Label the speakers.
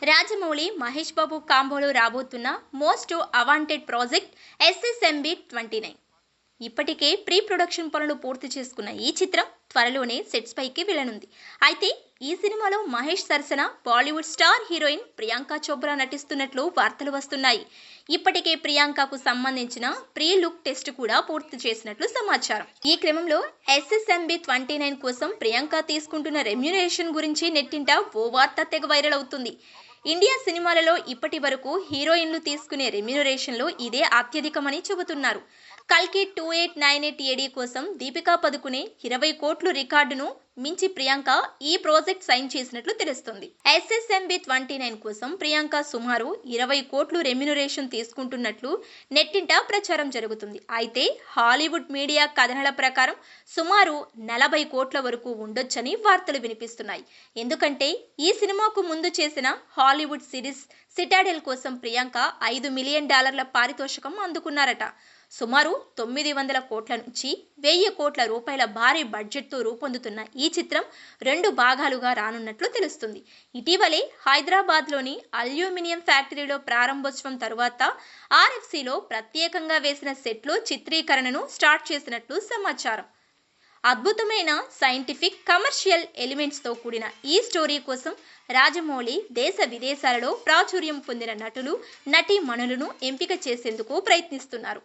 Speaker 1: రాజమౌళి, మహేష్ బాబు కాంబోలో రాబోతున్న most అవాంటెడ్ project SSMB 29. ఇప్పటికే pre production పనులు పూర్తి చేసుకున్న ఈ చిత్రం త్వరలోనే సెట్స్ పైకి వెళ్ళనుంది. అయితే ఈ సినిమాలో మహేష్ సరసన బాలీవుడ్ స్టార్ హీరోయిన్ ప్రియాంక చోప్రా నటిస్తున్నట్లు వార్తలు వస్తున్నాయి. ఇప్పటికే ప్రియాంకకు సంబంధించిన ప్రీ లుక్ టెస్ట్ కూడా పూర్తి చేసినట్లు సమాచారం. ఈ క్రమంలో ఎస్ఎస్ఎంబి 29 కోసం ప్రియాంక తీసుకుంటున్న రెమ్యునరేషన్ గురించి నెట్టింట ఓ వార్త తెగ వైరల్ అవుతుంది. ఇండియా సినిమాలలో ఇప్పటి వరకు హీరోయిన్లు తీసుకునే రెమ్యునరేషన్లో ఇదే అత్యధికమని చెబుతున్నారు. కల్కి 2898 ఏడీ కోసం దీపికా పదుకునే 20 కోట్లు రికార్డును మించి ప్రియాంక ఈ ప్రాజెక్ట్ సైన్ చేసినట్లు తెలుస్తుంది. ఎస్ఎస్ఎంబి 29 కోసం ప్రియాంక సుమారు 20 కోట్లు రెమ్యునరేషన్ తీసుకుంటున్నట్లు నెట్టింట ప్రచారం జరుగుతుంది. అయితే హాలీవుడ్ మీడియా కథనాల ప్రకారం సుమారు 40 కోట్ల వరకు ఉండొచ్చని వార్తలు వినిపిస్తున్నాయి. ఎందుకంటే ఈ సినిమాకు ముందు చేసిన హాలీవుడ్ సిరీస్ సిటాడెల్ కోసం ప్రియాంక $5 మిలియన్ పారితోషికం అందుకున్నారట. సుమారు 900 కోట్ల నుంచి 1000 కోట్ల రూపాయల భారీ బడ్జెట్తో రూపొందుతున్న ఈ చిత్రం 2 భాగాలుగా రానున్నట్లు తెలుస్తుంది. ఇటీవలే హైదరాబాద్లోని అల్యూమినియం ఫ్యాక్టరీలో ప్రారంభోత్సవం తరువాత ఆర్ఎఫ్సిలో ప్రత్యేకంగా వేసిన సెట్లో చిత్రీకరణను స్టార్ట్ చేసినట్లు సమాచారం. అద్భుతమైన సైంటిఫిక్ కమర్షియల్ ఎలిమెంట్స్తో కూడిన ఈ స్టోరీ కోసం రాజమౌళి దేశ విదేశాలలో ప్రాచుర్యం పొందిన నటులు, నటీమణులను ఎంపిక చేసేందుకు ప్రయత్నిస్తున్నారు.